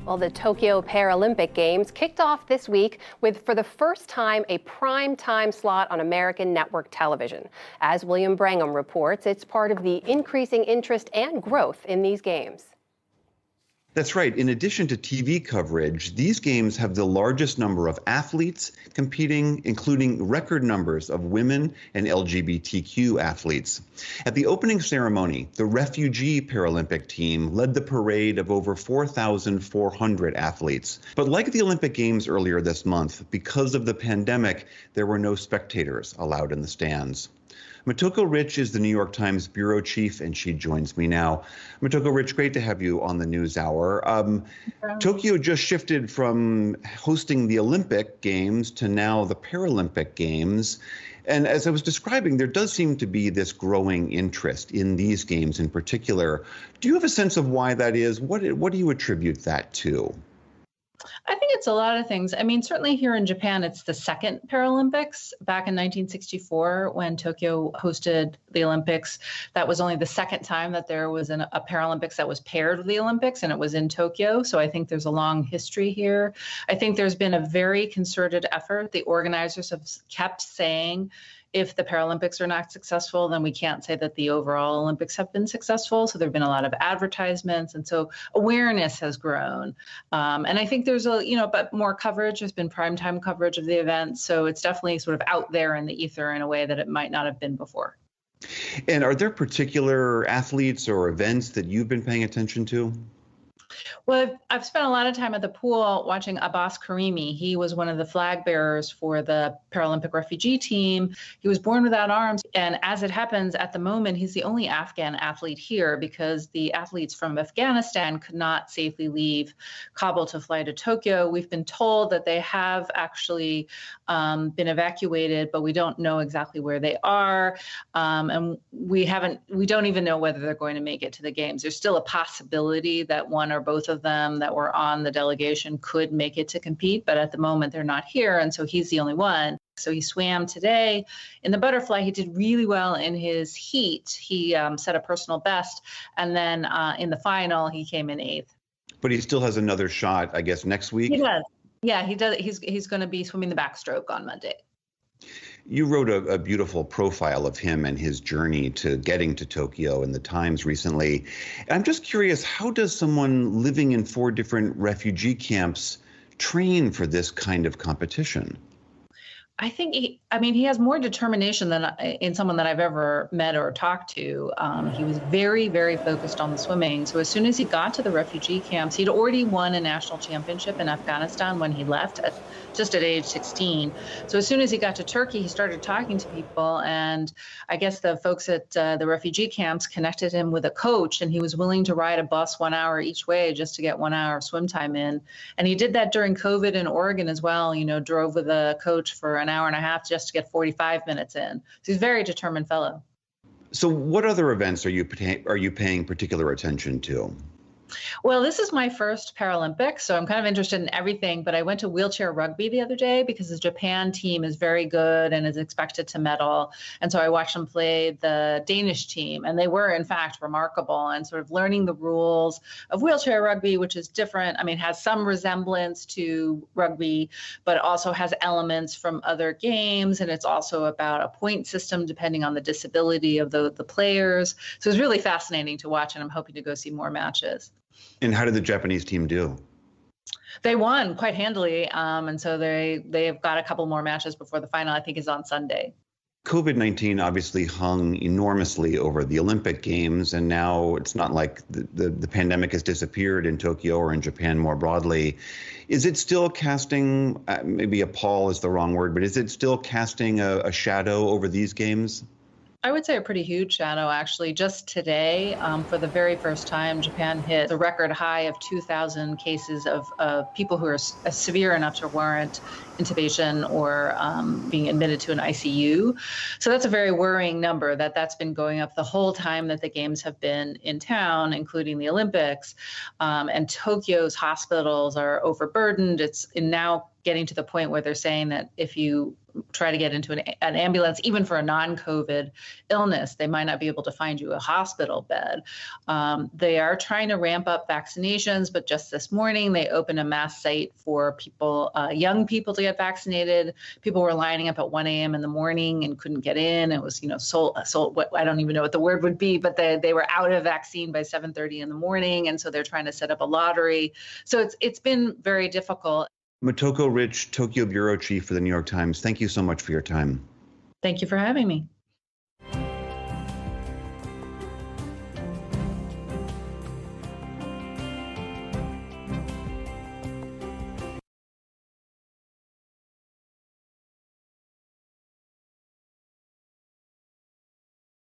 Well, the Tokyo Paralympic Games kicked off this week with, for the first time, a prime time slot on American network television. As William Brangham reports, it's part of the increasing interest and growth in these games. That's right. In addition to TV coverage, these games have the largest number of athletes competing, including record numbers of women and LGBTQ athletes. At the opening ceremony, the refugee Paralympic team led the parade of over 4,400 athletes. But like the Olympic Games earlier this month, because of the pandemic, there were no spectators allowed in the stands. Motoko Rich is the New York Times bureau chief, and she joins me now. Motoko Rich, great to have you on the NewsHour. Tokyo just shifted from hosting the Olympic Games to now the Paralympic Games. And as I was describing, there does seem to be this growing interest in these games in particular. Do you have a sense of why that is? What do you attribute that to? I think it's a lot of things. I mean, certainly here in Japan, it's the second Paralympics. Back in 1964, when Tokyo hosted the Olympics, that was only the second time that there was a Paralympics that was paired with the Olympics, and it was in Tokyo. So I think there's a long history here. I think there's been a very concerted effort. The organizers have kept saying, if the Paralympics are not successful, then we can't say that the overall Olympics have been successful. So there have been a lot of advertisements. And so awareness has grown. And I think there's but more coverage. There's been primetime coverage of the event. So it's definitely sort of out there in the ether in a way that it might not have been before. And are there particular athletes or events that you've been paying attention to? Well, I've spent a lot of time at the pool watching Abbas Karimi. He was one of the flag bearers for the Paralympic refugee team. He was born without arms. And as it happens, at the moment, he's the only Afghan athlete here because the athletes from Afghanistan could not safely leave Kabul to fly to Tokyo. We've been told that they have actually been evacuated, but we don't know exactly where they are. And we don't even know whether they're going to make it to the games. There's still a possibility that one or both of them that were on the delegation could make it to compete, but at the moment they're not here, and so he's the only one. So he swam today in the butterfly. He did really well in his heat. He set a personal best, and then in the final he came in 8th. But he still has another shot, I guess, next week? He does. Yeah, he does. He's going to be swimming the backstroke on Monday. You wrote a beautiful profile of him and his journey to getting to Tokyo in the Times recently. I'm just curious, how does someone living in 4 different refugee camps train for this kind of competition? I think he has more determination than in someone that I've ever met or talked to. He was very, very focused on the swimming. So as soon as he got to the refugee camps, he'd already won a national championship in Afghanistan when he left, just at age 16. So as soon as he got to Turkey, he started talking to people. And I guess the folks at the refugee camps connected him with a coach, and he was willing to ride a bus 1 hour each way just to get 1 hour of swim time in. And he did that during COVID in Oregon as well, drove with a coach for an hour and a half just to get 45 minutes in. So he's a very determined fellow. So what other events are you paying particular attention to? Well, this is my first Paralympics, so I'm kind of interested in everything, but I went to wheelchair rugby the other day because the Japan team is very good and is expected to medal. And so I watched them play the Danish team, and they were, in fact, remarkable, and sort of learning the rules of wheelchair rugby, which is different. Has some resemblance to rugby, but also has elements from other games, and it's also about a point system depending on the disability of the players. So it's really fascinating to watch, and I'm hoping to go see more matches. And how did the Japanese team do? They won quite handily, and so they've got a couple more matches before the final, I think, is on Sunday. COVID-19 obviously hung enormously over the Olympic Games, and now it's not like the pandemic has disappeared in Tokyo or in Japan more broadly. Is it still casting, maybe a pall is the wrong word, but is it still casting a shadow over these games? I would say a pretty huge shadow, actually. Just today, for the very first time, Japan hit a record high of 2,000 cases of people who are severe enough to warrant intubation or being admitted to an ICU. So that's a very worrying number that's been going up the whole time that the games have been in town, including the Olympics. And Tokyo's hospitals are overburdened. It's now getting to the point where they're saying that if you try to get into an ambulance, even for a non-COVID illness. They might not be able to find you a hospital bed. They are trying to ramp up vaccinations, but just this morning they opened a mass site for people, young people to get vaccinated. People were lining up at 1 a.m. in the morning and couldn't get in. It was, sold. What, I don't even know what the word would be, but they were out of vaccine by 7:30 in the morning, and so they're trying to set up a lottery. So it's been very difficult. Motoko Rich, Tokyo Bureau Chief for the New York Times. Thank you so much for your time. Thank you for having me.